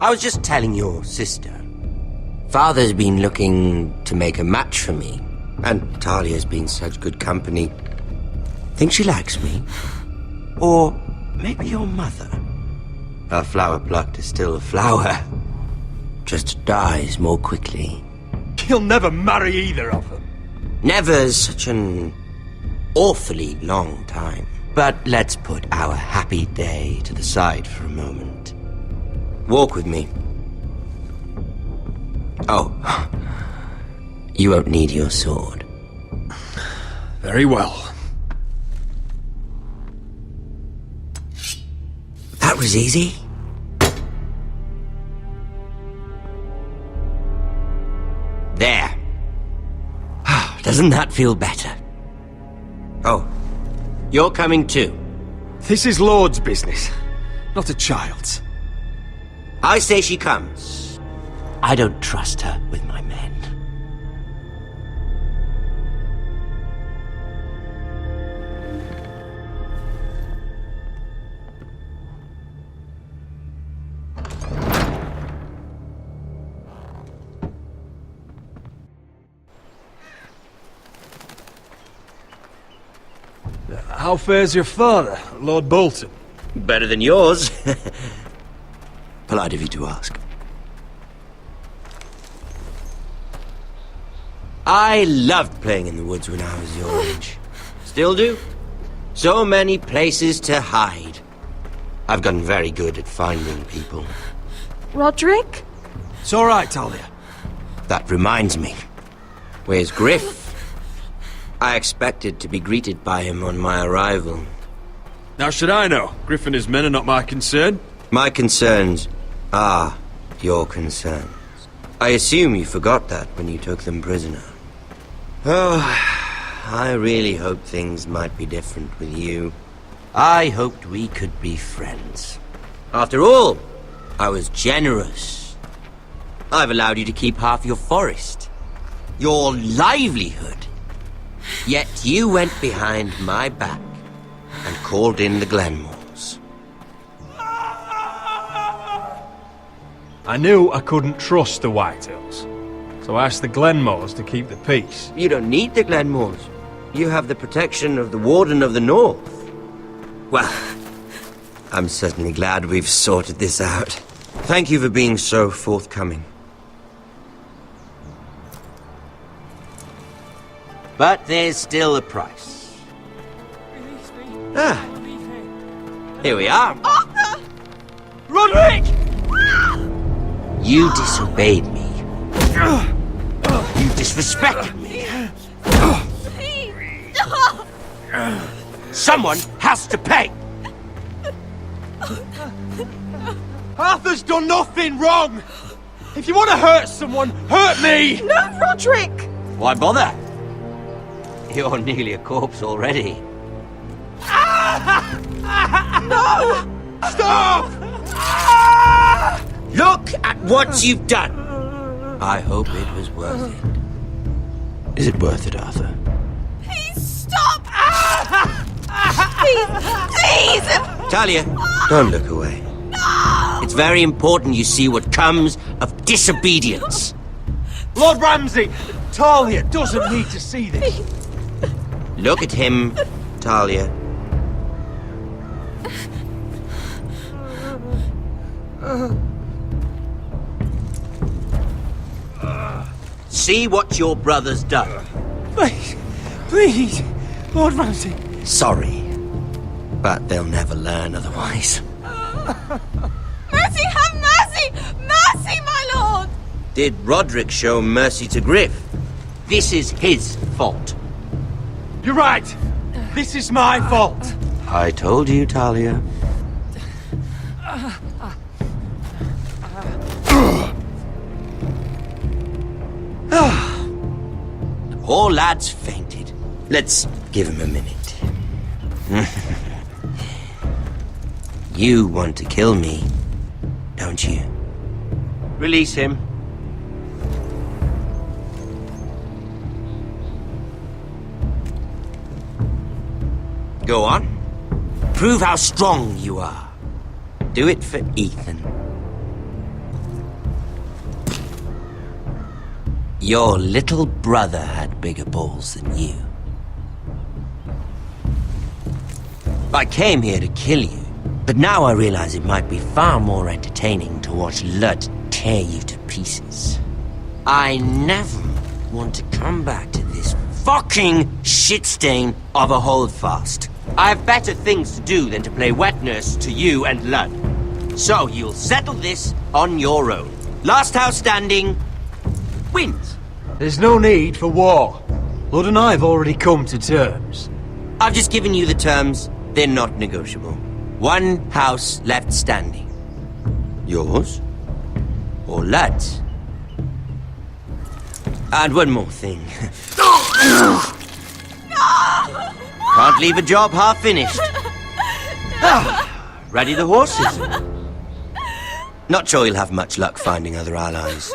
I was just telling your sister. Father's been looking to make a match for me, and Talia's been such good company. Think she likes me? Or maybe your mother? A flower plucked is still a flower, just dies more quickly. You'll never marry either of them. Never's such an awfully long time. But let's put our happy day to the side for a moment. Walk with me. Oh, you won't need your sword. Very well. That was easy. There. Doesn't that feel better? Oh, you're coming too. This is Lord's business, not a child's. I say she comes. I don't trust her with my men. How fares your father, Lord Bolton? Better than yours. Polite of you to ask. I loved playing in the woods when I was your age. Still do. So many places to hide. I've gotten very good at finding people. Rodrik? It's all right, Talia. That reminds me. Where's Griff? I expected to be greeted by him on my arrival. How should I know? Griff and his men are not my concern. My concerns are your concerns. I assume you forgot that when you took them prisoner. Oh, I really hoped things might be different with you. I hoped we could be friends. After all, I was generous. I've allowed you to keep half your forest, your livelihood. Yet you went behind my back and called in the Glenmores. I knew I couldn't trust the Whitehills, so I asked the Glenmores to keep the peace. You don't need the Glenmores. You have the protection of the Warden of the North. Well, I'm certainly glad we've sorted this out. Thank you for being so forthcoming. But there's still a price. Ah, here we are. Arthur! Rodrik! You disobeyed me. You disrespected me. Please! Someone has to pay. Arthur's done nothing wrong! If you want to hurt someone, hurt me! No, Rodrik! Why bother? You're nearly a corpse already. No! Stop! Look at what you've done. I hope it was worth it. Is it worth it, Arthur? Please stop! Please! Please! Talia, don't look away. No! It's very important you see what comes of disobedience. Lord Ramsey, Talia doesn't need to see this. Look at him, Talia. See what your brother's done. Please, please, Lord Ramsey. Sorry, but they'll never learn otherwise. Mercy, have mercy! Mercy, my lord! Did Rodrik show mercy to Griff? This is his fault. You're right. This is my fault. I told you, Talia. The poor lad's fainted. Let's give him a minute. You want to kill me, don't you? Release him. Go on. Prove how strong you are. Do it for Ethan. Your little brother had bigger balls than you. I came here to kill you, but now I realize it might be far more entertaining to watch Lud tear you to pieces. I never want to come back to this fucking shit stain of a holdfast. I have better things to do than to play wet nurse to you and Lud. So you'll settle this on your own. Last house standing wins. There's no need for war. Lud and I have already come to terms. I've just given you the terms. They're not negotiable. One house left standing. Yours? Or Lud's? And one more thing. Can't leave a job half finished. Ready the horses? Not sure you'll have much luck finding other allies.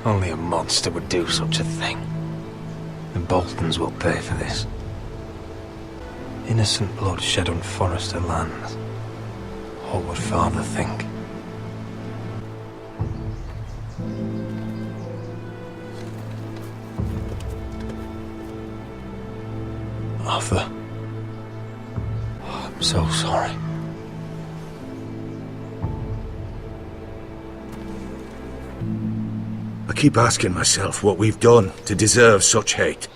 Only a monster would do such a thing. The Boltons will pay for this. Innocent blood shed on Forrester lands. What would father think? Arthur. Oh, I'm so sorry. I keep asking myself what we've done to deserve such hate.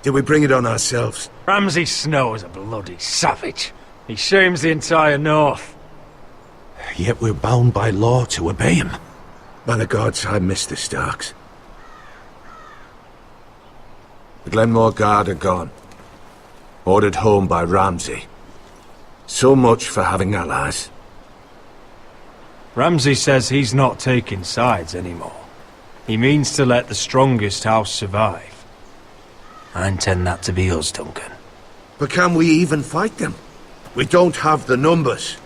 Did we bring it on ourselves? Ramsey Snow is a bloody savage. He shames the entire North. Yet we're bound by law to obey him. By the gods, I miss the Starks. The Glenmore Guard are gone. Ordered home by Ramsey. So much for having allies. Ramsey says he's not taking sides anymore. He means to let the strongest house survive. I intend that to be us, Duncan. But can we even fight them? We don't have the numbers.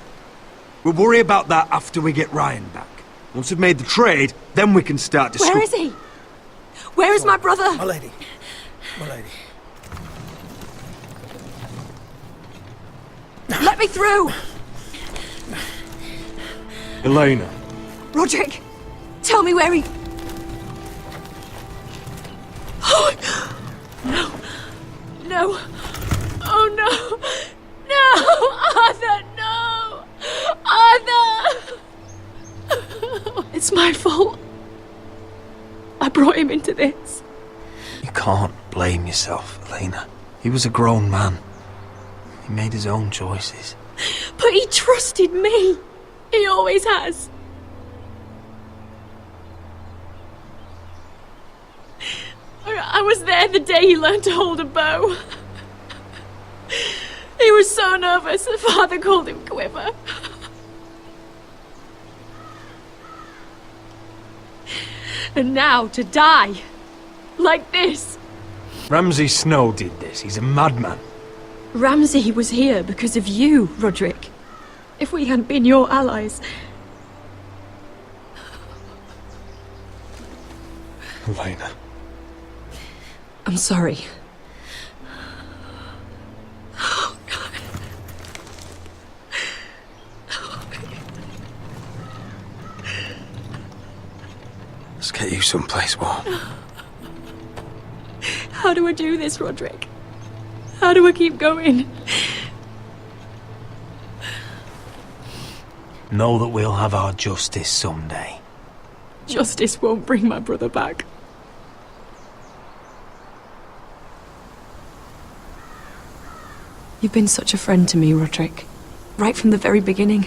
We'll worry about that after we get Ryan back. Once we've made the trade, then we can start to Where is he? Where is my brother? My lady. My lady. Let me through! Elena. Rodrik, tell me where he... Oh, no. No. Oh, no. No! Arthur, no! Arthur! It's my fault. I brought him into this. You can't blame yourself, Elena. He was a grown man. He made his own choices. But he trusted me. He always has. I was there the day he learned to hold a bow. He was so nervous that Father called him Quiver. And now to die. Like this. Ramsey Snow did this. He's a madman. Ramsey was here because of you, Rodrik. If we hadn't been your allies... Elena. I'm sorry. Oh, God. Let's get you someplace warm. How do I do this, Rodrik? How do I keep going? Know that we'll have our justice someday. Justice won't bring my brother back. You've been such a friend to me, Rodrik. Right from the very beginning.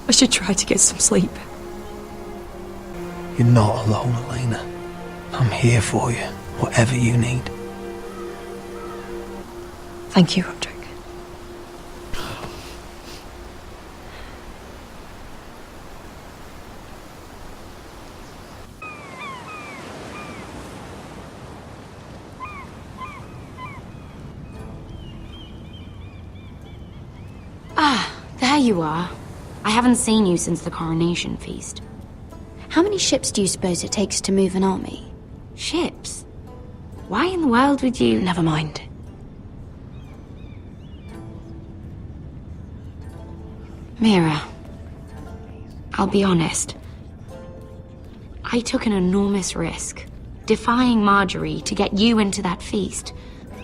I should try to get some sleep. You're not alone, Elena. I'm here for you, whatever you need. Thank you, Rodrik. There you are. I haven't seen you since the coronation feast. How many ships do you suppose it takes to move an army? Ships? Why in the world would you... Never mind. Mira, I'll be honest. I took an enormous risk, defying Marjorie to get you into that feast.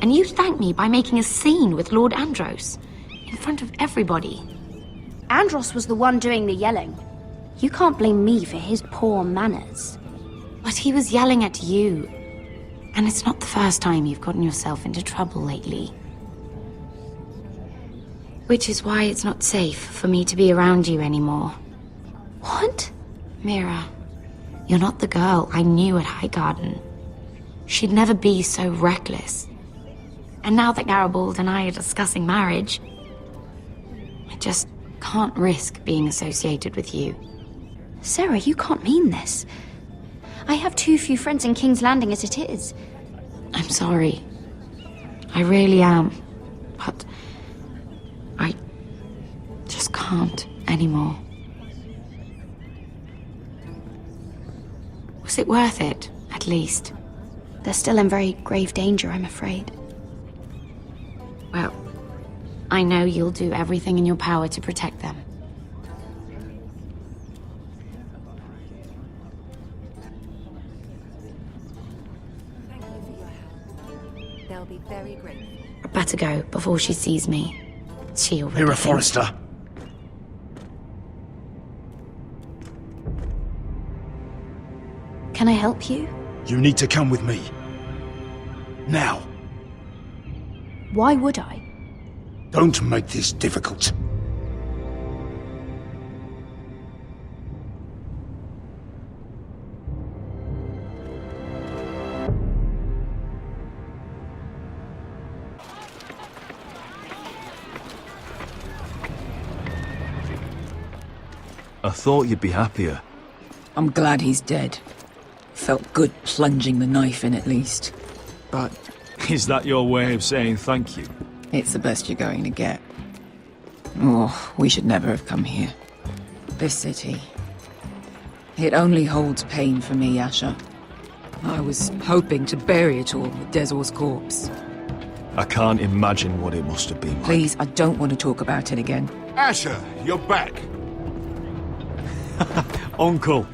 And you thanked me by making a scene with Lord Andros, in front of everybody. Andros was the one doing the yelling. You can't blame me for his poor manners. But he was yelling at you. And it's not the first time you've gotten yourself into trouble lately. Which is why it's not safe for me to be around you anymore. What? Mira, you're not the girl I knew at Highgarden. She'd never be so reckless. And now that Garibald and I are discussing marriage, I just can't risk being associated with you. Sarah, you can't mean this. I have too few friends in King's Landing as it is. I'm sorry. I really am. But I just can't anymore. Was it worth it, at least? They're still in very grave danger, I'm afraid. Well, I know you'll do everything in your power to protect them. Thank you for your help. They'll be very grateful. I better go before she sees me. She already Mira thinks- Forrester. Can I help you? You need to come with me. Now. Why would I? Don't make this difficult. I thought you'd be happier. I'm glad he's dead. Felt good plunging the knife in at least. But Is that your way of saying thank you? it's the best you're going to get. Oh, we should never have come here. This city. It only holds pain for me, Asher. I was hoping to bury it all with Desor's corpse. I can't imagine what it must have been like. Please, I don't want to talk about it again. Asher, you're back. Uncle!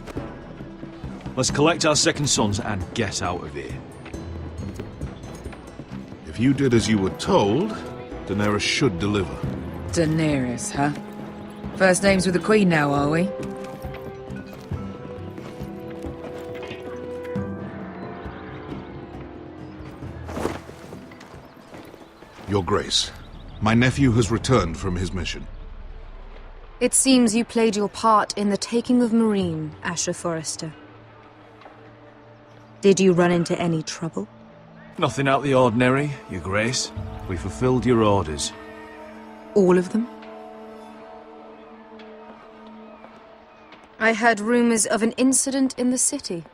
Let's collect our second sons and get out of here. If you did as you were told, Daenerys should deliver. Daenerys, huh? First names with the Queen now, are we? Your Grace, my nephew has returned from his mission. It seems you played your part in the taking of Marine, Asher Forrester. Did you run into any trouble? Nothing out of the ordinary, Your Grace. We fulfilled your orders. All of them? I heard rumors of an incident in the city.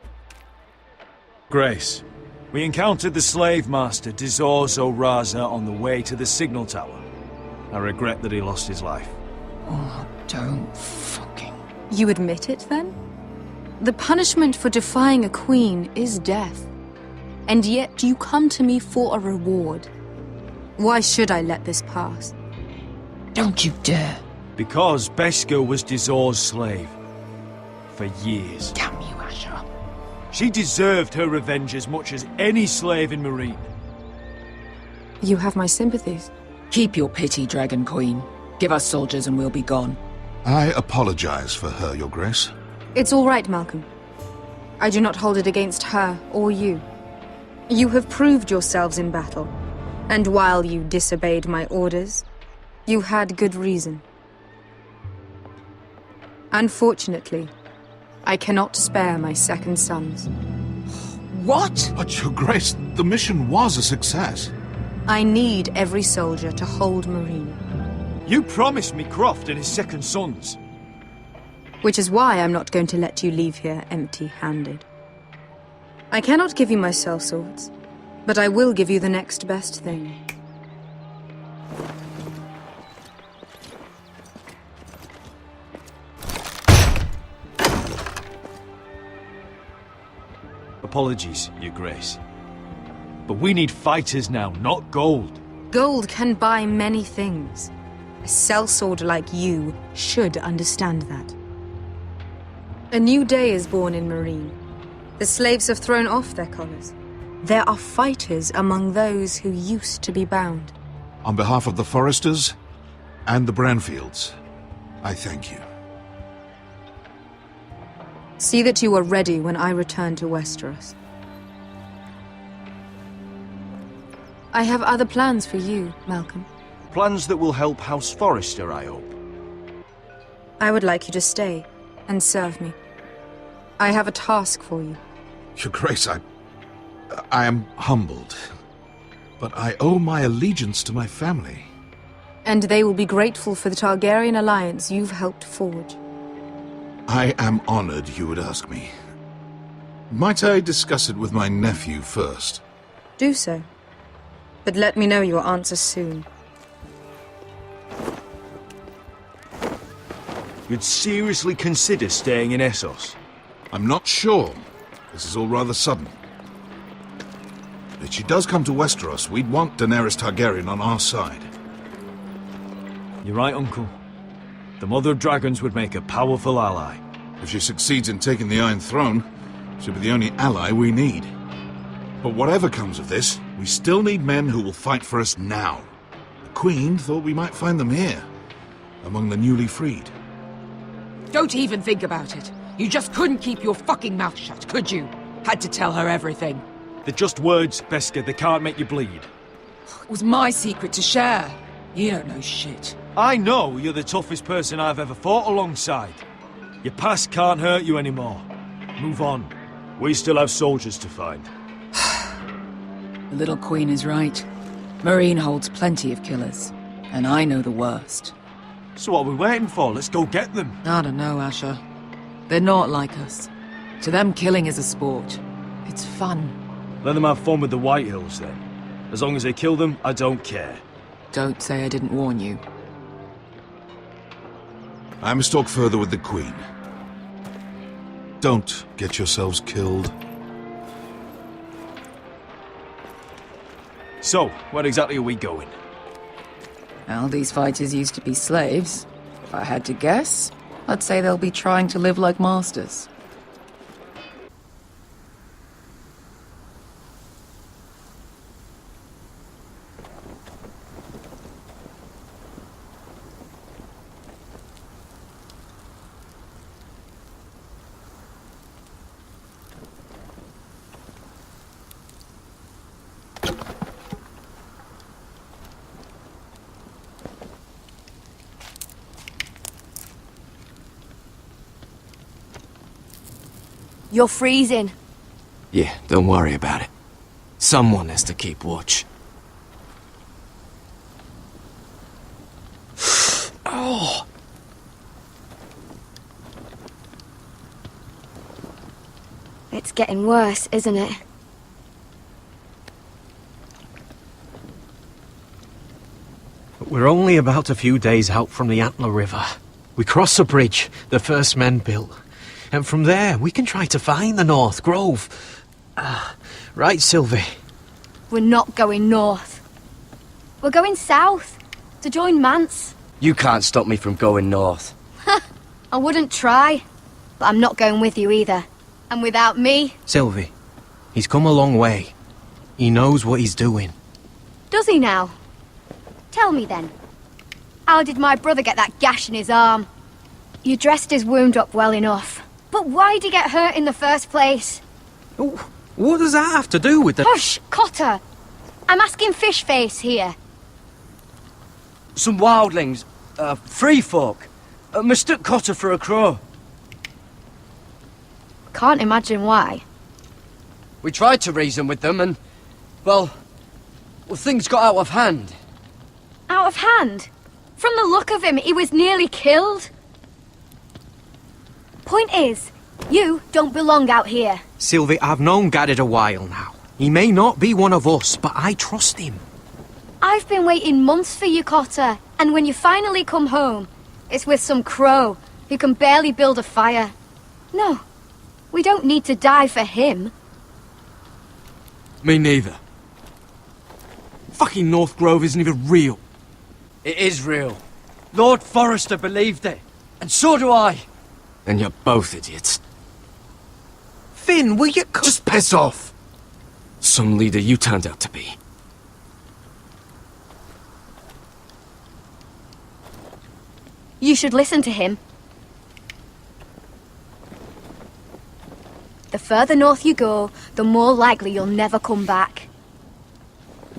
Grace, we encountered the slave master Dizorz Raza on the way to the signal tower. I regret that he lost his life. Oh, don't fucking... You admit it, then? The punishment for defying a queen is death. And yet you come to me for a reward. Why should I let this pass? Don't you dare. Because Beskha was Dizorz's slave. For years. Damn you, Asher. She deserved her revenge as much as any slave in Meereen. You have my sympathies. Keep your pity, Dragon Queen. Give us soldiers and we'll be gone. I apologize for her, Your Grace. It's all right, Malcolm. I do not hold it against her or you. You have proved yourselves in battle, and while you disobeyed my orders, you had good reason. Unfortunately, I cannot spare my second sons. What? But, Your Grace, the mission was a success. I need every soldier to hold Meereen. You promised me Croft and his second sons. Which is why I'm not going to let you leave here empty-handed. I cannot give you my sellswords, but I will give you the next best thing. Apologies, Your Grace. But we need fighters now, not gold. Gold can buy many things. A sellsword like you should understand that. A new day is born in Meereen. The slaves have thrown off their collars. There are fighters among those who used to be bound. On behalf of the Forresters and the Branfields, I thank you. See that you are ready when I return to Westeros. I have other plans for you, Malcolm. Plans that will help House Forrester, I hope. I would like you to stay and serve me. I have a task for you. Your Grace, I am humbled, but I owe my allegiance to my family. And they will be grateful for the Targaryen alliance you've helped forge. I am honored you would ask me. Might I discuss it with my nephew first? Do so. But let me know your answer soon. You'd seriously consider staying in Essos? I'm not sure. This is all rather sudden. If she does come to Westeros, we'd want Daenerys Targaryen on our side. You're right, Uncle. The Mother of Dragons would make a powerful ally. If she succeeds in taking the Iron Throne, she'll be the only ally we need. But whatever comes of this, we still need men who will fight for us now. The Queen thought we might find them here, among the newly freed. Don't even think about it. You just couldn't keep your fucking mouth shut, could you? Had to tell her everything. They're just words, Beskha. They can't make you bleed. It was my secret to share. You don't know shit. I know you're the toughest person I've ever fought alongside. Your past can't hurt you anymore. Move on. We still have soldiers to find. The little queen is right. Meereen holds plenty of killers, and I know the worst. So what are we waiting for? Let's go get them. I don't know, Asher. They're not like us. To them, killing is a sport. It's fun. Let them have fun with the Whitehills, then. As long as they kill them, I don't care. Don't say I didn't warn you. I must talk further with the Queen. Don't get yourselves killed. So, where exactly are we going? Well, these fighters used to be slaves. If I had to guess, I'd say they'll be trying to live like masters. You're freezing. Yeah, don't worry about it. Someone has to keep watch. Oh! It's getting worse, isn't it? We're only about a few days out from the Antler River. We cross the bridge the first men built. And from there, we can try to find the North Grove. Right, Sylvie? We're not going north. We're going south, to join Mance. You can't stop me from going north. I wouldn't try, but I'm not going with you either. And without me... Sylvie, he's come a long way. He knows what he's doing. Does he now? Tell me then. How did my brother get that gash in his arm? You dressed his wound up well enough. But why'd he get hurt in the first place? What does that have to do with the... Hush, Cotter! I'm asking Fishface here. Some wildlings, free folk, mistook Cotter for a crow. Can't imagine why. We tried to reason with them and, well, things got out of hand. Out of hand? From the look of him, he was nearly killed. Point is, you don't belong out here. Sylvie, I've known Garrett a while now. He may not be one of us, but I trust him. I've been waiting months for you, Cotter, and when you finally come home, it's with some crow who can barely build a fire. No, we don't need to die for him. Me neither. Fucking North Grove isn't even real. It is real. Lord Forrester believed it, and so do I. And you're both idiots. Finn, will you... Just piss off! Some leader you turned out to be. You should listen to him. The further north you go, the more likely you'll never come back.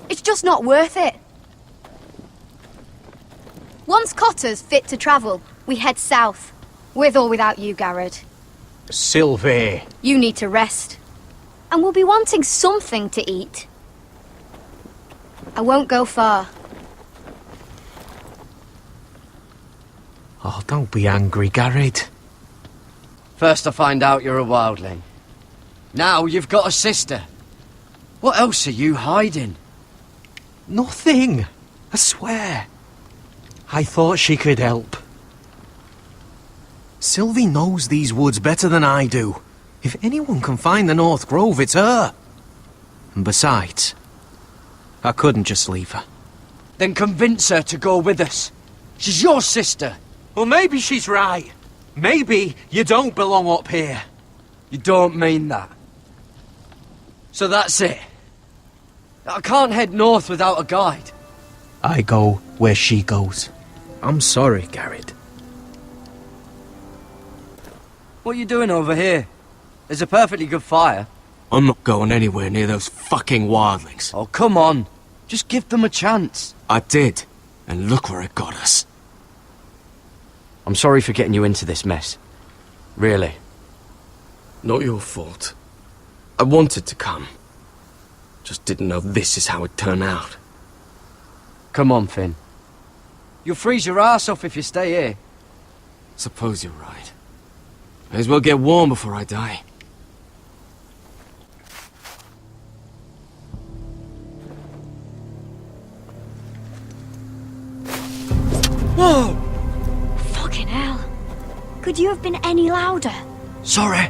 It's just not worth it. Once Cotter's fit to travel, we head south. With or without you, Garrett. Sylvie. You need to rest. And we'll be wanting something to eat. I won't go far. Oh, don't be angry, Garrett. First I find out you're a wildling. Now you've got a sister. What else are you hiding? Nothing. I swear. I thought she could help. Sylvie knows these woods better than I do. If anyone can find the North Grove, it's her. And besides, I couldn't just leave her. Then convince her to go with us. She's your sister. Well, maybe she's right. Maybe you don't belong up here. You don't mean that. So that's it. I can't head north without a guide. I go where she goes. I'm sorry, Garrett. What are you doing over here? There's a perfectly good fire. I'm not going anywhere near those fucking wildlings. Oh, come on. Just give them a chance. I did, and look where it got us. I'm sorry for getting you into this mess. Really. Not your fault. I wanted to come. Just didn't know this is how it'd turn out. Come on, Finn. You'll freeze your ass off if you stay here. Suppose you're right. May as well get warm before I die. Whoa! Fucking hell. Could you have been any louder? Sorry.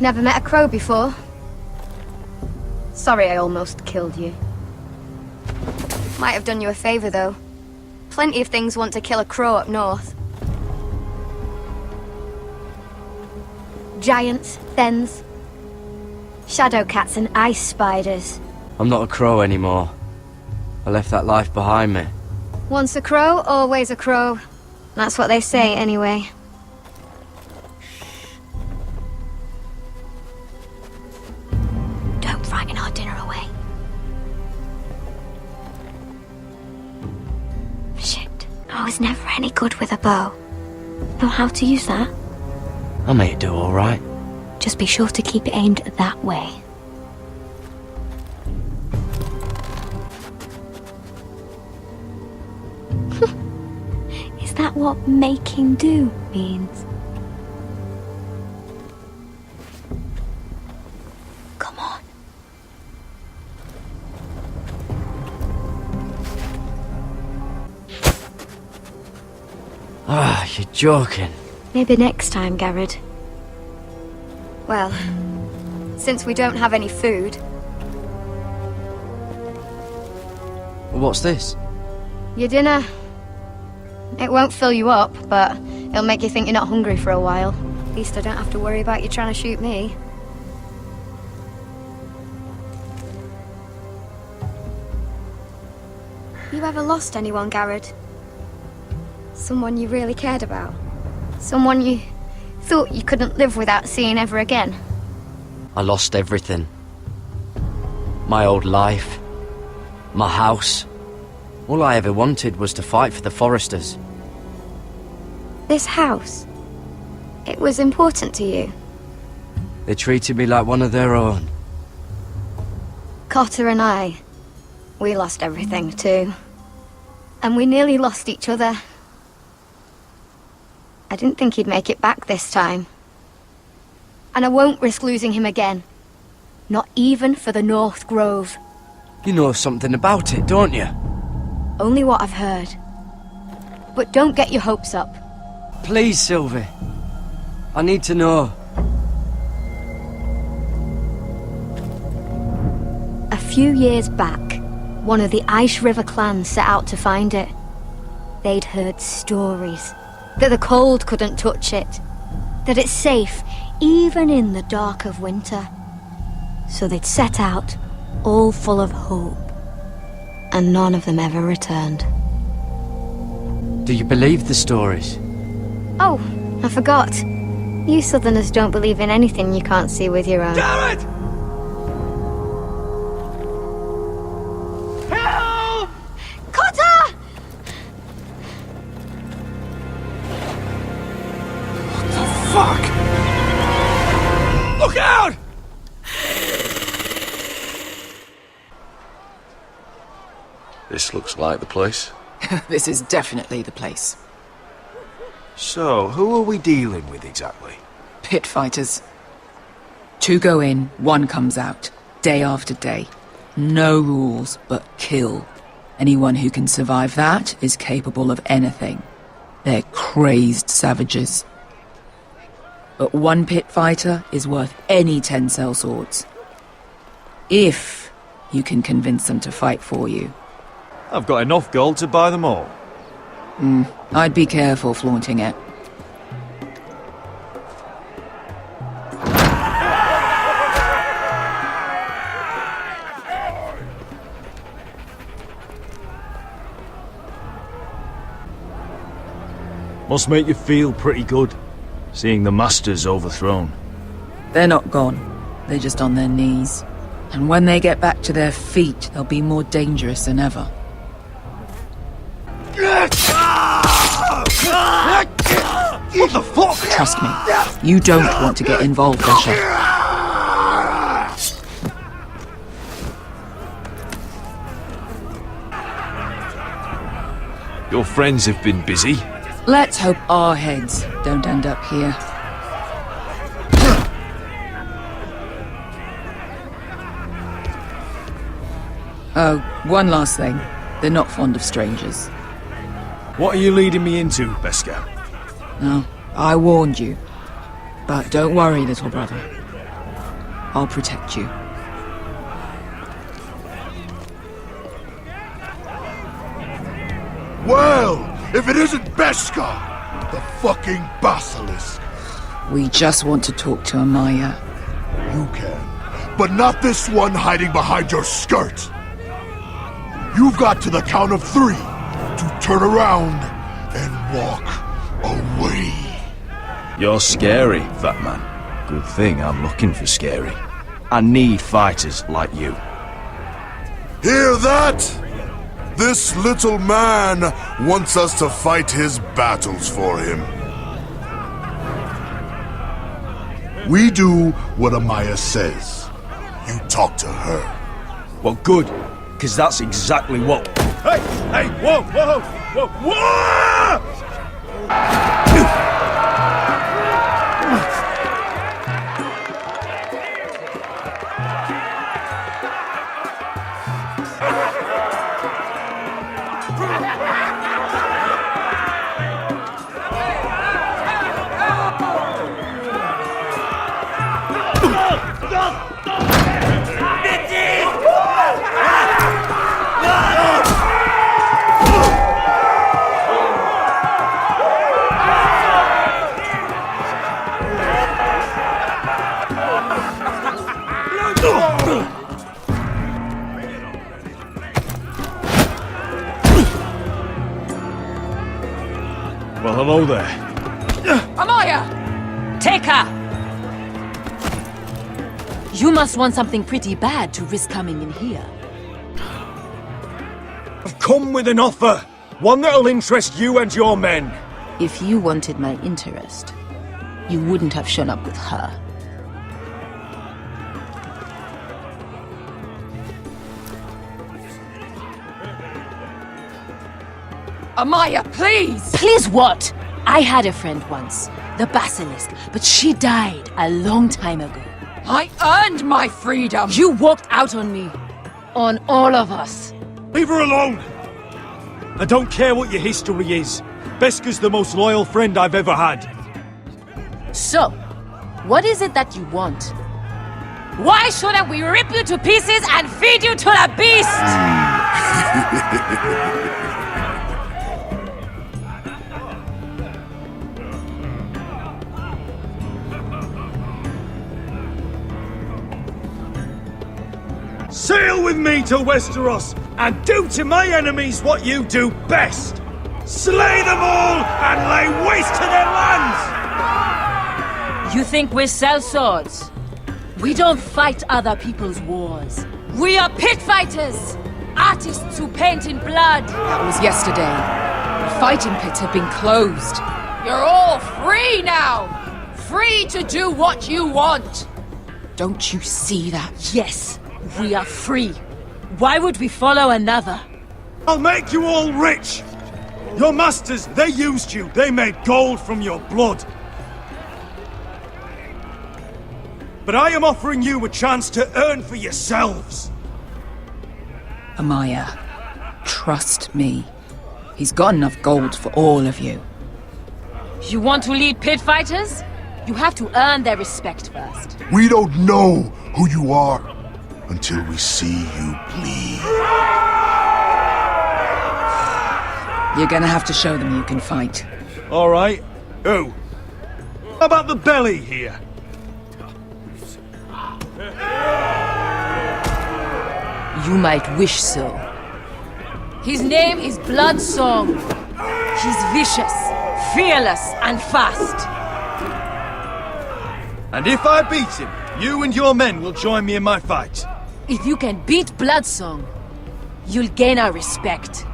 Never met a crow before. Sorry I almost killed you. Might have done you a favour, though. Plenty of things want to kill a crow up north. Giants, thens, shadow cats and ice spiders. I'm not a crow anymore. I left that life behind me. Once a crow, always a crow. That's what they say, anyway. Don't frighten our dinner away. Shit. I was never any good with a bow. Know how to use that? I made it do all right. Just be sure to keep it aimed that way. what making do means? Come on. Ah, you're joking. Maybe next time, Garrett. Well, since we don't have any food... What's this? Your dinner. It won't fill you up, but it'll make you think you're not hungry for a while. At least I don't have to worry about you trying to shoot me. You ever lost anyone, Garrett? Someone you really cared about? Someone you thought you couldn't live without seeing ever again? I lost everything. My old life. My house. All I ever wanted was to fight for the Forresters. This house, it was important to you? They treated me like one of their own. Cotter and I, we lost everything too. And we nearly lost each other. I didn't think he'd make it back this time. And I won't risk losing him again. Not even for the North Grove. You know something about it, don't you? Only what I've heard. But don't get your hopes up. Please, Sylvie. I need to know. A few years back, one of the Ice River clans set out to find it. They'd heard stories. That the cold couldn't touch it. That it's safe, even in the dark of winter. So they'd set out, all full of hope. And none of them ever returned. Do you believe the stories? Oh, I forgot. You Southerners don't believe in anything you can't see with your own. Damn it! Help! Cotter! Fuck! Look out! This looks like the place. This is definitely the place. So, who are we dealing with exactly? Pit fighters. 2 go in, 1 comes out. Day after day. No rules, but kill. Anyone who can survive that is capable of anything. They're crazed savages. But 1 pit fighter is worth any 10 sellswords. If you can convince them to fight for you. I've got enough gold to buy them all. I'd be careful flaunting it. Must make you feel pretty good, seeing the Masters overthrown. They're not gone. They're just on their knees. And when they get back to their feet, they'll be more dangerous than ever. What the fuck? Trust me, you don't want to get involved, Asher. Your friends have been busy. Let's hope our heads don't end up here. Oh, one last thing. They're not fond of strangers. What are you leading me into, Beskar? No, I warned you. But don't worry, little brother. I'll protect you. Well, if it isn't Beskar, the fucking basilisk. We just want to talk to Amaya. You can, but not this one hiding behind your skirt. You've got to the count of 3 to turn around and walk away. You're scary, fat man. Good thing I'm looking for scary. I need fighters like you. Hear that? This little man wants us to fight his battles for him. We do what Amaya says. You talk to her. Well, good, because that's exactly what... Hey! Hey! Whoa! Whoa! Whoa! Whoa! Well, hello there. Amaya! Take her! You must want something pretty bad to risk coming in here. I've come with an offer. One that'll interest you and your men. If you wanted my interest, you wouldn't have shown up with her. Amaya, please! Please what? I had a friend once, the Basilisk, but she died a long time ago. I earned my freedom! You walked out on me. On all of us. Leave her alone! I don't care what your history is. Beskha's the most loyal friend I've ever had. So, what is it that you want? Why shouldn't we rip you to pieces and feed you to the beast? Sail with me to Westeros and do to my enemies what you do best. Slay them all and lay waste to their lands! You think we sell swords? We don't fight other people's wars. We are pit fighters! Artists who paint in blood! That was yesterday. The fighting pits have been closed. You're all free now! Free to do what you want! Don't you see that? Yes, we are free. Why would we follow another? I'll make you all rich! Your masters, they used you. They made gold from your blood. But I am offering you a chance to earn for yourselves. Amaya, trust me. He's got enough gold for all of you. You want to lead pit fighters? You have to earn their respect first. We don't know who you are until we see you bleed. You're gonna have to show them you can fight. All right. Who? How about the belly here? You might wish so. His name is Bloodsong. He's vicious, fearless, and fast. And if I beat him, you and your men will join me in my fight. If you can beat Bloodsong, you'll gain our respect.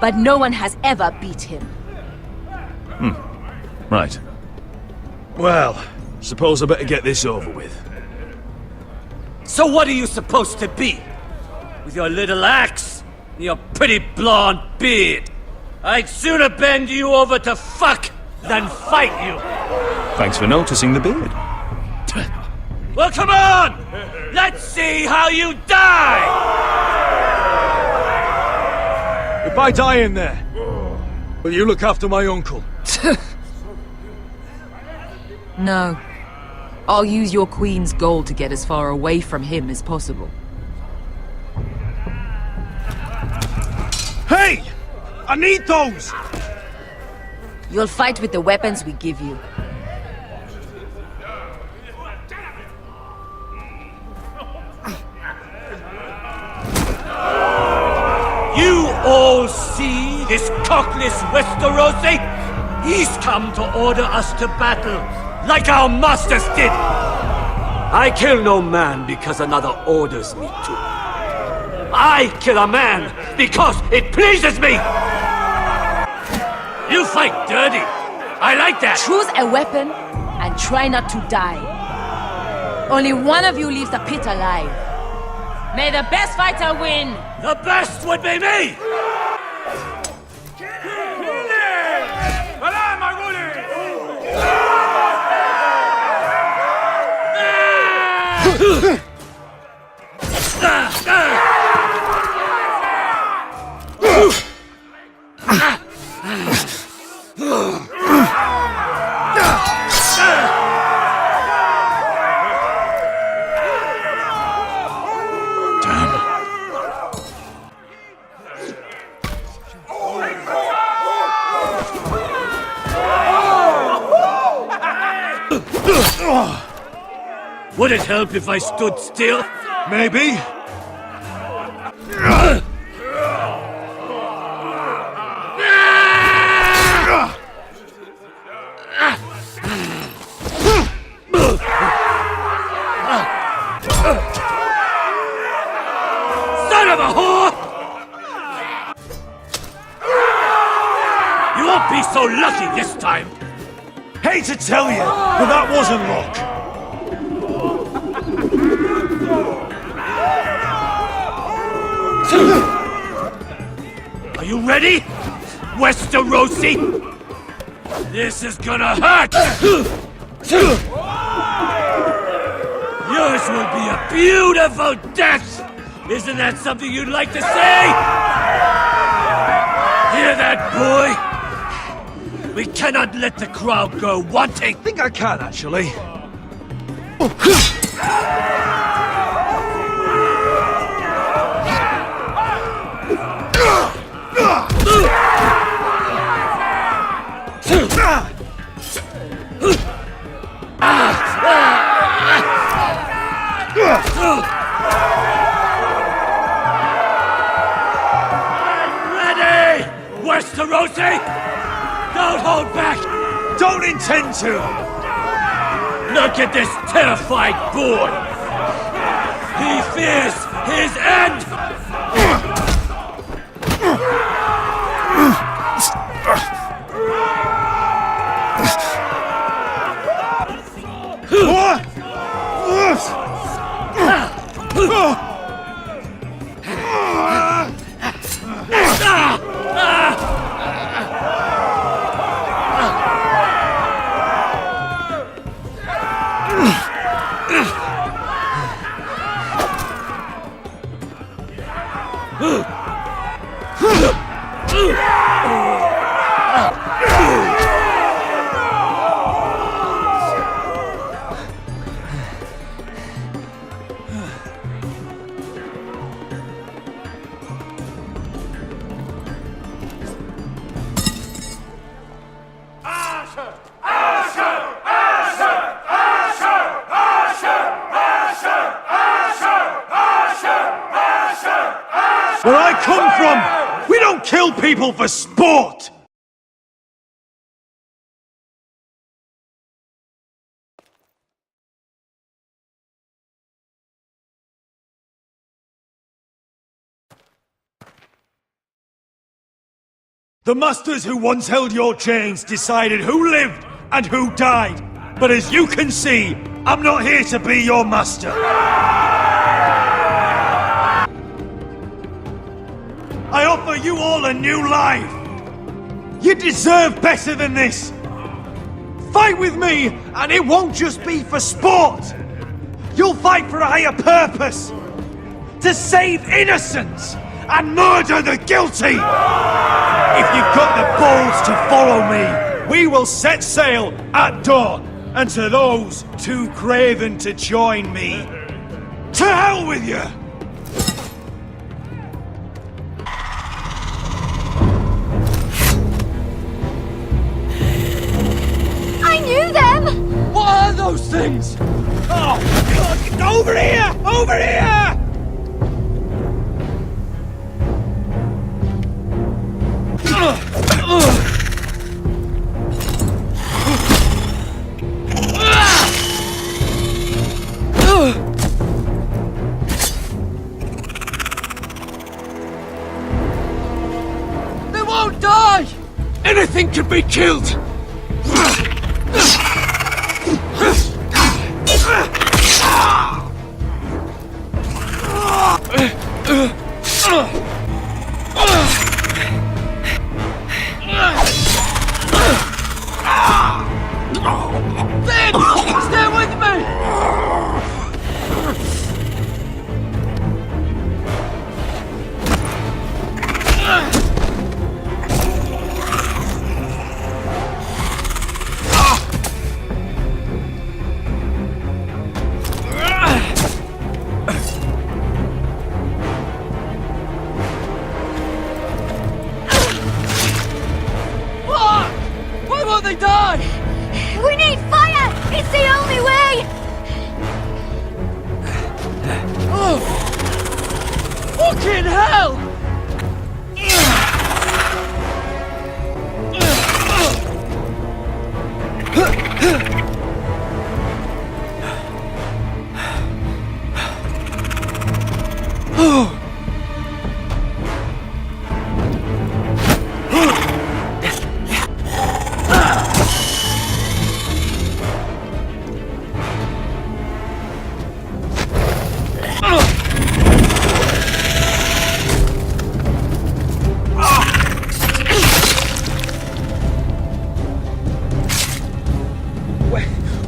But no one has ever beat him. Right. Well, suppose I better get this over with. So what are you supposed to be? With your little axe and your pretty blonde beard? I'd sooner bend you over to fuck than fight you. Thanks for noticing the beard. Well, come on! Let's see how you die! If I die in there, will you look after my uncle? No. I'll use your queen's gold to get as far away from him as possible. Hey! I need those! You'll fight with the weapons we give you. You all see this cockless Westerosi? He's come to order us to battle, like our masters did. I kill no man because another orders me to. I kill a man because it pleases me. You fight dirty. I like that. Choose a weapon and try not to die. Only one of you leaves the pit alive. May the best fighter win! The best would be me! But I'm a Would it help if I stood still? Maybe. Son of a whore! You won't be so lucky this time. Hate to tell you, but that wasn't luck. Are you ready, Westerosi? This is gonna hurt! Yours will be a beautiful death! Isn't that something you'd like to say? Hear that, boy? We cannot let the crowd go wanting! I think I can, actually. Ready, Westerosi? Don't hold back! Don't intend to! Look at this terrified boy! He fears his end! Where I come from, we don't kill people for sport! The masters who once held your chains decided who lived and who died. But as you can see, I'm not here to be your master. I offer you all a new life. You deserve better than this. Fight with me, and it won't just be for sport. You'll fight for a higher purpose. To save innocents and murder the guilty. If you've got the balls to follow me, we will set sail at dawn. And to those too craven to join me, to hell with you! I knew them! What are those things? Oh, God, get over here! Over here! They won't die! Anything can be killed! Stay with me!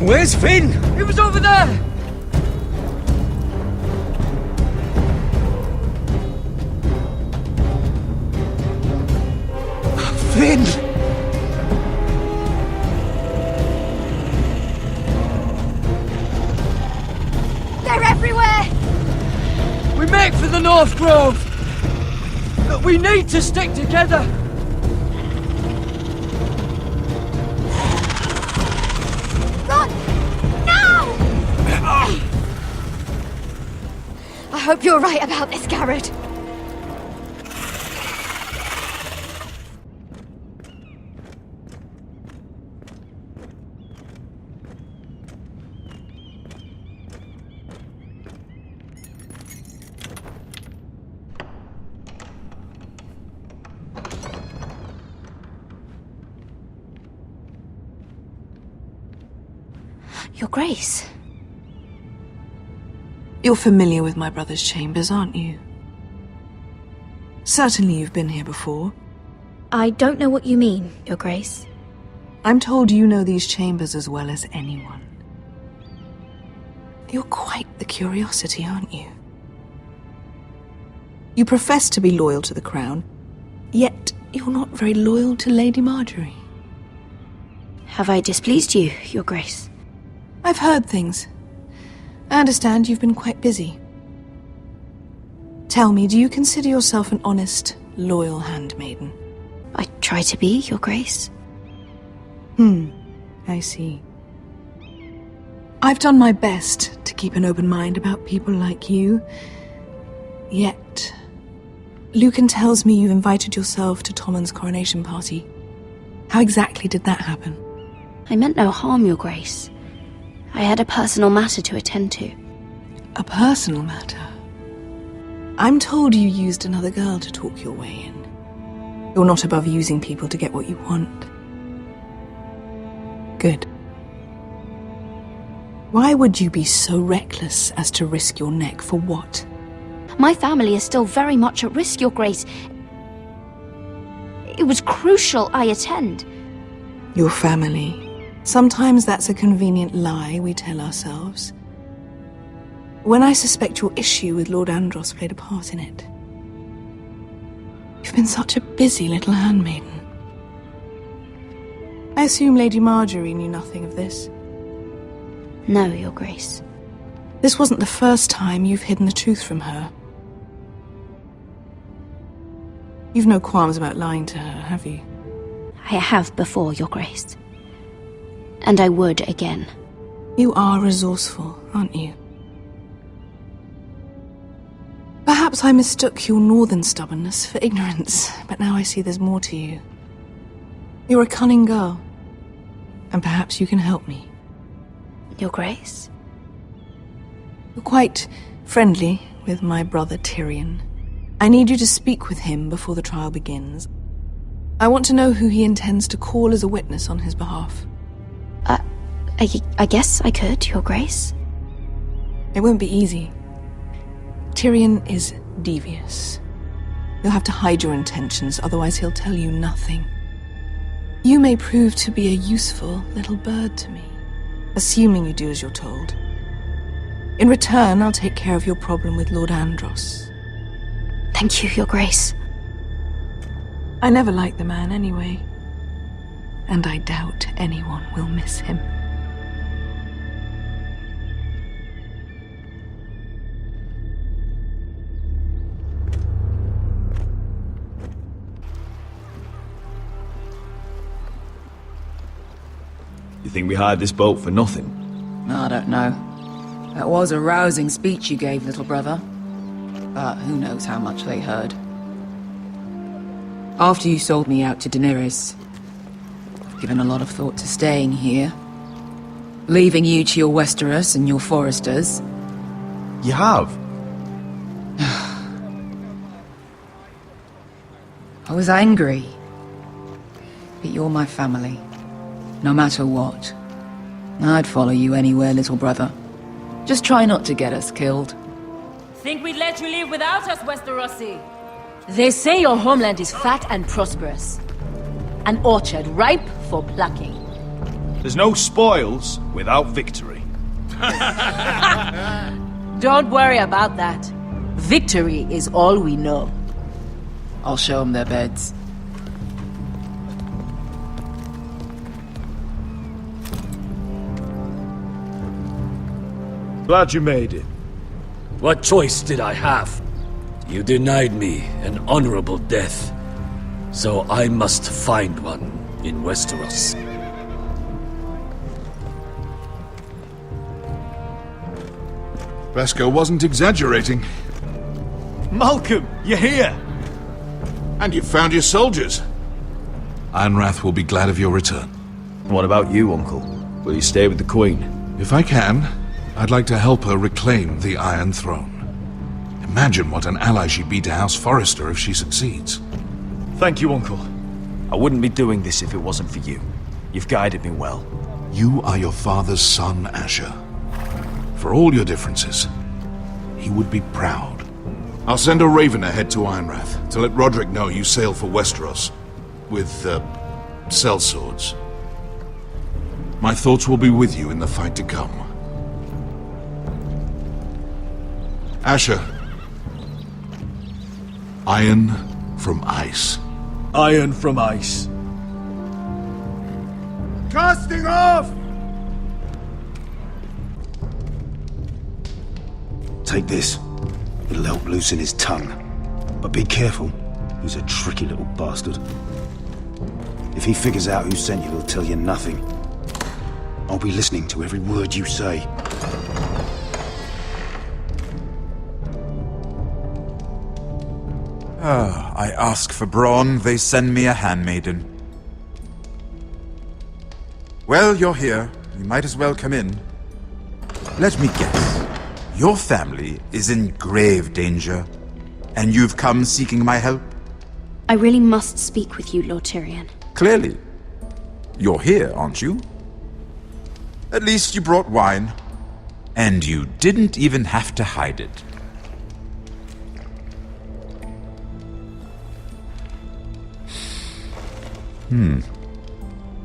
Where's Finn? He was over there! Finn! They're everywhere! We make for the North Grove! But we need to stick together! Run! Now! I hope you're right about this, Garrett. Your Grace. You're familiar with my brother's chambers, aren't you? Certainly you've been here before. I don't know what you mean, Your Grace. I'm told you know these chambers as well as anyone. You're quite the curiosity, aren't you? You profess to be loyal to the crown, yet you're not very loyal to Lady Marjorie. Have I displeased you, Your Grace? I've heard things. I understand you've been quite busy. Tell me, do you consider yourself an honest, loyal handmaiden? I try to be, Your Grace. I see. I've done my best to keep an open mind about people like you. Yet, Lucan tells me you invited yourself to Tommen's coronation party. How exactly did that happen? I meant no harm, Your Grace. I had a personal matter to attend to. A personal matter? I'm told you used another girl to talk your way in. You're not above using people to get what you want. Good. Why would you be so reckless as to risk your neck for what? My family is still very much at risk, Your Grace. It was crucial I attend. Your family. Sometimes that's a convenient lie we tell ourselves. When I suspect your issue with Lord Andros played a part in it. You've been such a busy little handmaiden. I assume Lady Marjorie knew nothing of this. No, Your Grace. This wasn't the first time you've hidden the truth from her. You've no qualms about lying to her, have you? I have before, Your Grace. And I would again. You are resourceful, aren't you? Perhaps I mistook your northern stubbornness for ignorance, but now I see there's more to you. You're a cunning girl, and perhaps you can help me. Your Grace? You're quite friendly with my brother Tyrion. I need you to speak with him before the trial begins. I want to know who he intends to call as a witness on his behalf. I guess I could, Your Grace. It won't be easy. Tyrion is devious. You'll have to hide your intentions, otherwise he'll tell you nothing. You may prove to be a useful little bird to me, assuming you do as you're told. In return, I'll take care of your problem with Lord Andros. Thank you, Your Grace. I never liked the man anyway, and I doubt anyone will miss him. You think we hired this boat for nothing? I don't know. That was a rousing speech you gave, little brother. But who knows how much they heard. After you sold me out to Daenerys, I've given a lot of thought to staying here. Leaving you to your Westeros and your Forresters. You have? I was angry. But you're my family. No matter what. I'd follow you anywhere, little brother. Just try not to get us killed. Think we'd let you leave without us, Westerosi? They say your homeland is fat and prosperous. An orchard ripe for plucking. There's no spoils without victory. Don't worry about that. Victory is all we know. I'll show them their beds. Glad you made it. What choice did I have? You denied me an honorable death. So I must find one in Westeros. Bresco wasn't exaggerating. Malcolm, you're here! And you've found your soldiers. Ironrath will be glad of your return. What about you, Uncle? Will you stay with the Queen? If I can, I'd like to help her reclaim the Iron Throne. Imagine what an ally she'd be to House Forrester if she succeeds. Thank you, Uncle. I wouldn't be doing this if it wasn't for you. You've guided me well. You are your father's son, Asher. For all your differences, he would be proud. I'll send a raven ahead to Ironrath to let Rodrik know you sail for Westeros with, sellswords. My thoughts will be with you in the fight to come. Asher. Iron from ice. Iron from ice. Casting off! Take this. It'll help loosen his tongue. But be careful. He's a tricky little bastard. If he figures out who sent you, he'll tell you nothing. I'll be listening to every word you say. I ask for brawn, they send me a handmaiden. Well, you're here. You might as well come in. Let me guess. Your family is in grave danger, and you've come seeking my help? I really must speak with you, Lord Tyrion. Clearly. You're here, aren't you? At least you brought wine. And you didn't even have to hide it.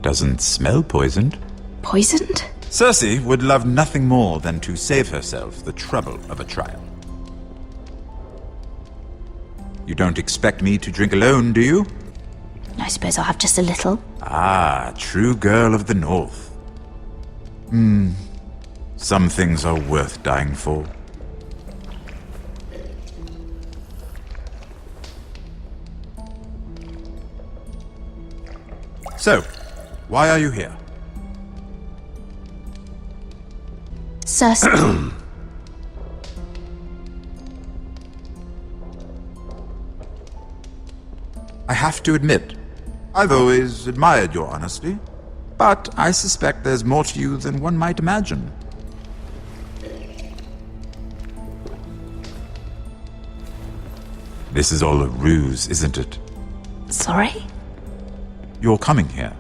Doesn't smell poisoned. Poisoned? Cersei would love nothing more than to save herself the trouble of a trial. You don't expect me to drink alone, do you? I suppose I'll have just a little. Ah, true girl of the North. Some things are worth dying for. So, why are you here? Cersei. I have to admit, I've always admired your honesty, but I suspect there's more to you than one might imagine. This is all a ruse, isn't it? Sorry? You're coming here.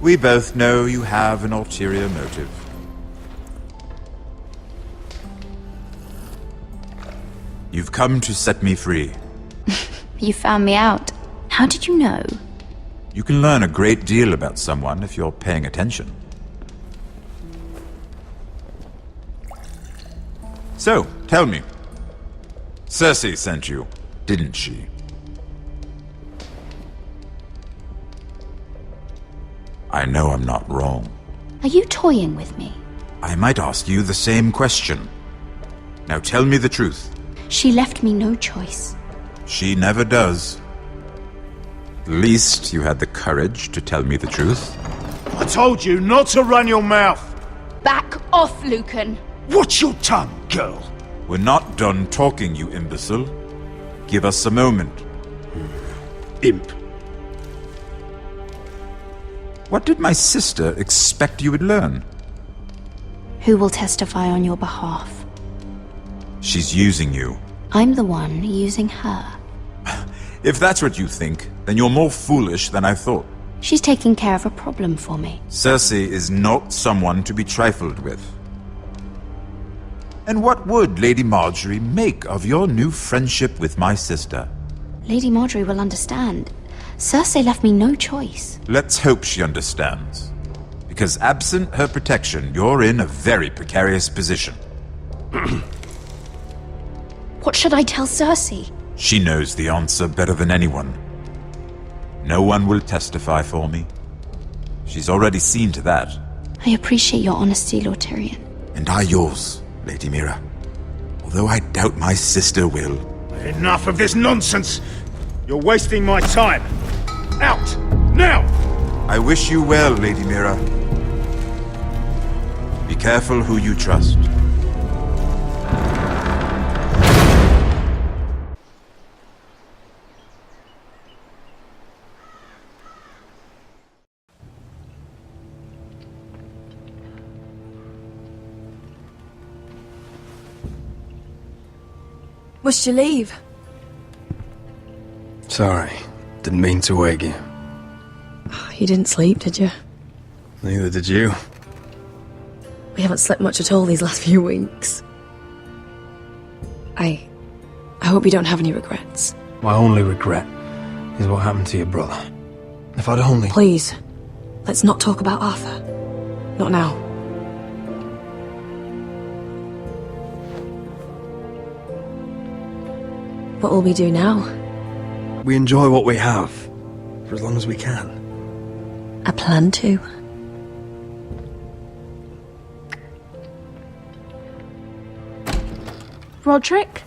We both know you have an ulterior motive. You've come to set me free. You found me out. How did you know? You can learn a great deal about someone if you're paying attention. So, tell me. Cersei sent you, didn't she? I know I'm not wrong. Are you toying with me? I might ask you the same question. Now tell me the truth. She left me no choice. She never does. At least you had the courage to tell me the truth. I told you not to run your mouth! Back off, Lucan! Watch your tongue, girl! We're not done talking, you imbecile. Give us a moment. Imp. What did my sister expect you would learn? Who will testify on your behalf? She's using you. I'm the one using her. If that's what you think, then you're more foolish than I thought. She's taking care of a problem for me. Cersei is not someone to be trifled with. And what would Lady Marjorie make of your new friendship with my sister? Lady Marjorie will understand. Cersei left me no choice. Let's hope she understands. Because absent her protection, you're in a very precarious position. What should I tell Cersei? She knows the answer better than anyone. No one will testify for me. She's already seen to that. I appreciate your honesty, Lord Tyrion. And I yours, Lady Mira. Although I doubt my sister will. Enough of this nonsense! You're wasting my time! Out! Now! I wish you well, Lady Mira. Be careful who you trust. Must you leave? Sorry, didn't mean to wake you. You didn't sleep, did you? Neither did you. We haven't slept much at all these last few weeks. I hope you don't have any regrets. My only regret is what happened to your brother. If I'd only... Please, let's not talk about Arthur. Not now. What will we do now? We enjoy what we have, for as long as we can. I plan to. Rodrik?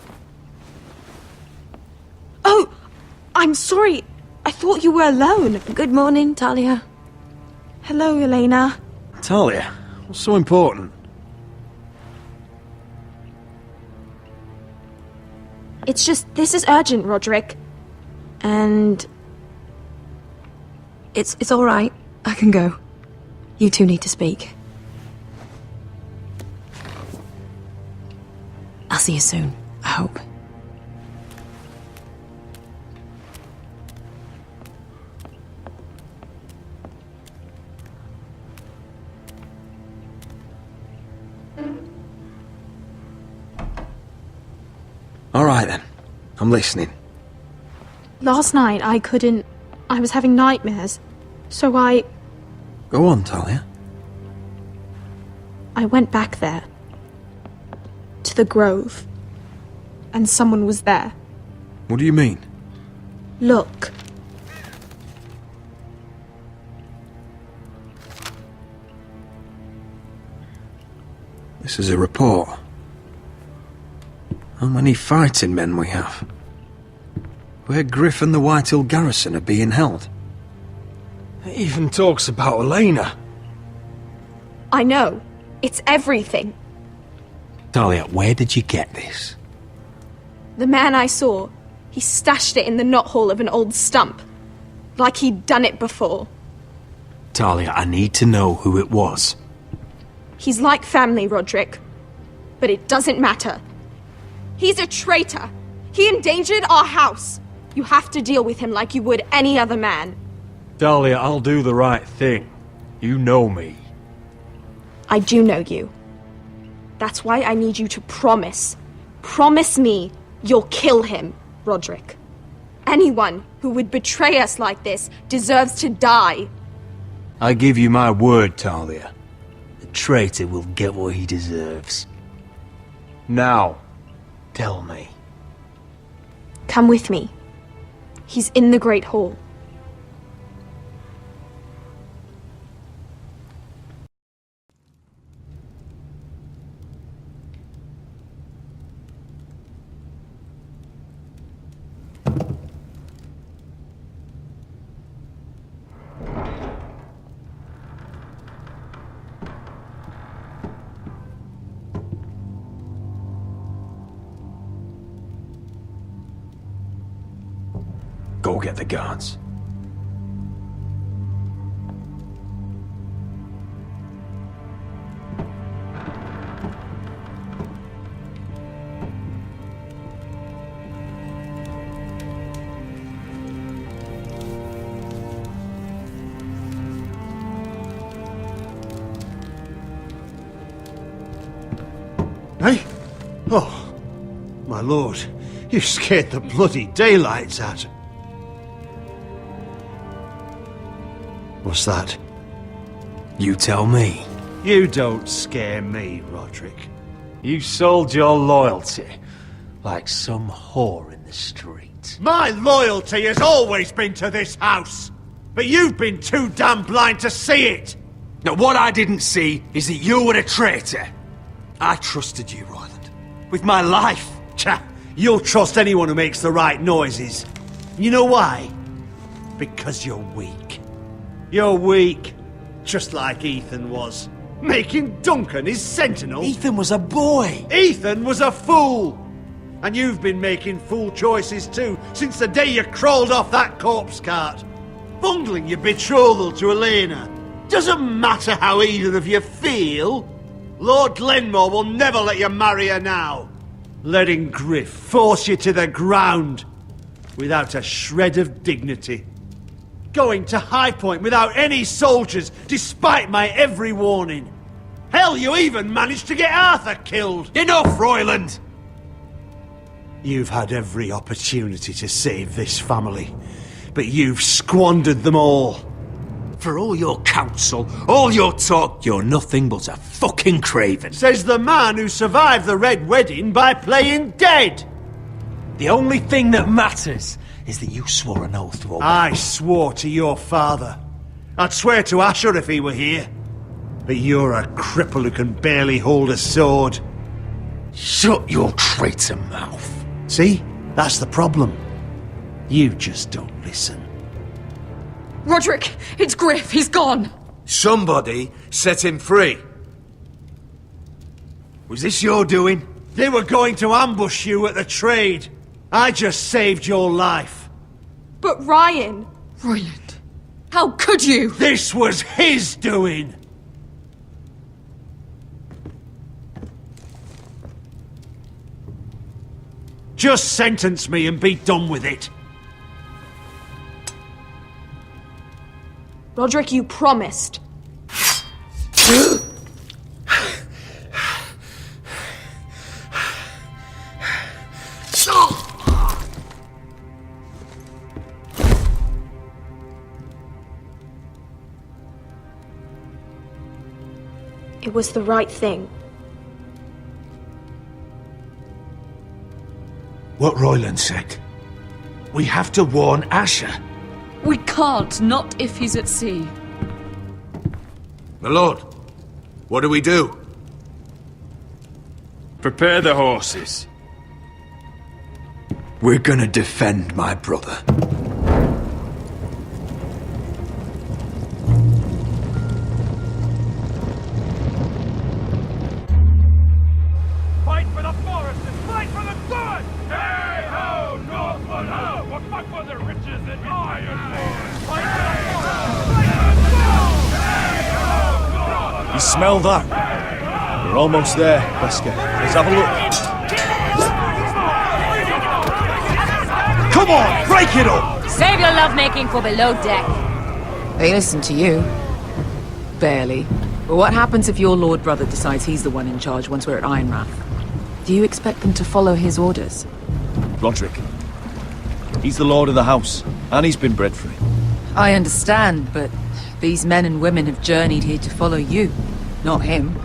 Oh! I'm sorry. I thought you were alone. Good morning, Talia. Hello, Elena. Talia, what's so important? It's just, this is urgent, Rodrik. And... It's all right. I can go. You two need to speak. I'll see you soon, I hope. All right then. I'm listening. Last night I couldn't... I was having nightmares. So I Go on, Talia. went back there. To the grove. And someone was there. What do you mean? Look. This is a report. How many fighting men we have? Where Griff and the Whitehill garrison are being held. It even talks about Elena. I know. It's everything. Talia, where did you get this? The man I saw, he stashed it in the knothole of an old stump. Like he'd done it before. Talia, I need to know who it was. He's like family, Rodrik. But it doesn't matter. He's a traitor. He endangered our house. You have to deal with him like you would any other man. Talia, I'll do the right thing. You know me. I do know you. That's why I need you to promise. Promise me you'll kill him, Rodrik. Anyone who would betray us like this deserves to die. I give you my word, Talia. The traitor will get what he deserves. Now, tell me. Come with me. He's in the Great Hall. Go get the guards. Eh? Oh, my lord, you scared the bloody daylights out. What's that? You tell me. You don't scare me, Rodrik. You sold your loyalty like some whore in the street. My loyalty has always been to this house, but you've been too damn blind to see it. Now, what I didn't see is that you were a traitor. I trusted you, Royland, with my life. Cha, you'll trust anyone who makes the right noises. You know why? Because you're weak. You're weak, just like Ethan was. Making Duncan his sentinel. Ethan was a boy. Ethan was a fool. And you've been making fool choices too, since the day you crawled off that corpse cart. Bungling your betrothal to Elena. Doesn't matter how either of you feel. Lord Glenmore will never let you marry her now. Letting Griff force you to the ground without a shred of dignity. Going to High Point without any soldiers, despite my every warning. Hell, you even managed to get Arthur killed. Enough, Royland! You've had every opportunity to save this family, but you've squandered them all. For all your counsel, all your talk, you're nothing but a fucking craven. Says the man who survived the Red Wedding by playing dead. The only thing that matters is that you swore an oath to obey. I swore to your father. I'd swear to Asher if he were here. But you're a cripple who can barely hold a sword. Shut your traitor mouth. See? That's the problem. You just don't listen. Rodrik, it's Griff. He's gone. Somebody set him free. Was this your doing? They were going to ambush you at the trade. I just saved your life. But Ryan... Royland, how could you? This was his doing. Just sentence me and be done with it. Rodrik, you promised. It was the right thing. What Royland said. We have to warn Asher. We can't, not if he's at sea. My lord, what do we do? Prepare the horses. We're gonna defend my brother. Fight for the Forresters! Fight for the good! Hey ho, Northwood ho! What fight for the riches and ironwood! Fight for the Forresters! Hey ho, You smell that? We're almost there, Wesker. Let's have a look. Come on, break it up! Save your lovemaking for below deck. They listen to you. Barely. But what happens if your lord brother decides he's the one in charge once we're at Ironrath? Do you expect them to follow his orders? Rodrik. He's the lord of the house, and he's been bred for it. I understand, but these men and women have journeyed here to follow you, not him.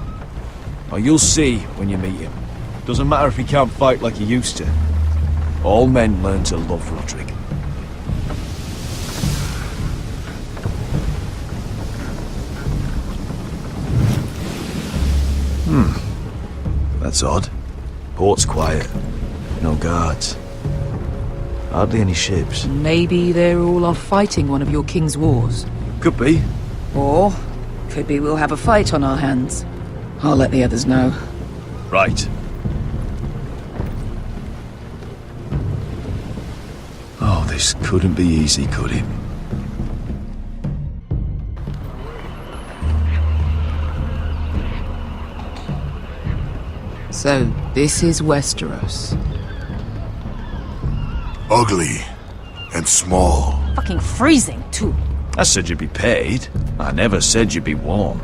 Oh, you'll see when you meet him. Doesn't matter if he can't fight like he used to. All men learn to love Rodrik. That's odd. Port's quiet. No guards. Hardly any ships. Maybe they're all off fighting one of your king's wars. Could be. Or, could be we'll have a fight on our hands. I'll let the others know. Right. Oh, this couldn't be easy, could it? So, this is Westeros. Ugly and small. Fucking freezing, too. I said you'd be paid. I never said you'd be warm.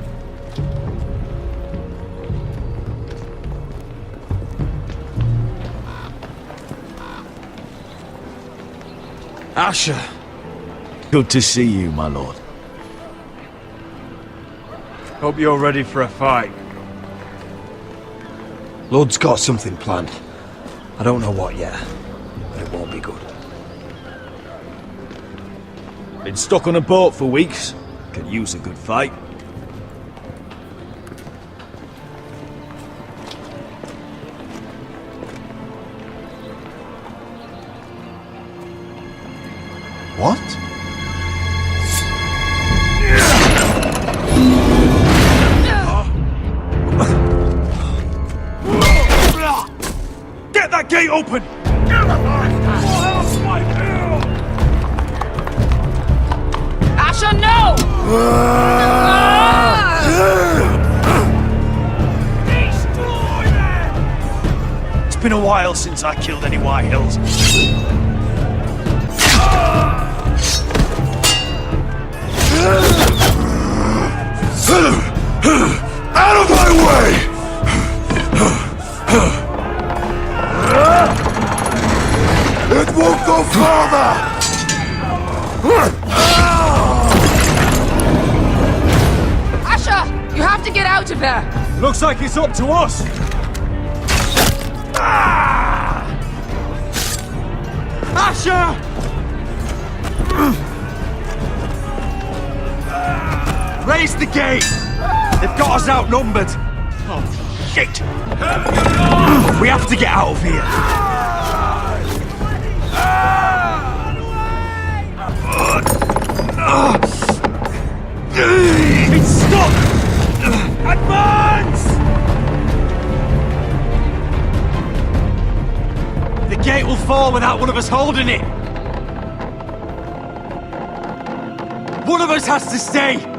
Asher! Good to see you, my lord. Hope you're ready for a fight. Lord's got something planned. I don't know what yet, but it won't be good. Been stuck on a boat for weeks. Could use a good fight. What? Get that gate open! Asher, no! It's been a while since I killed any Whitehills. Out of my way! It won't go farther! Asher! You have to get out of there! Looks like it's up to us! Asher! Raise the gate! They've got us outnumbered! Oh, shit! We have to get out of here! It's stuck! Advance! The gate will fall without one of us holding it! One of us has to stay!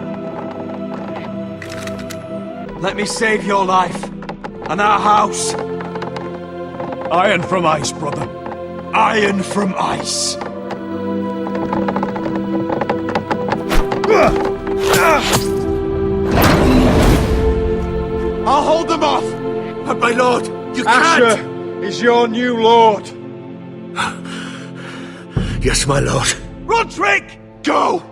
Let me save your life, and our house. Iron from ice, brother. Iron from ice. I'll hold them off! But my lord, you Asher can't! is your new lord. Yes, my lord. Rodrik! Go!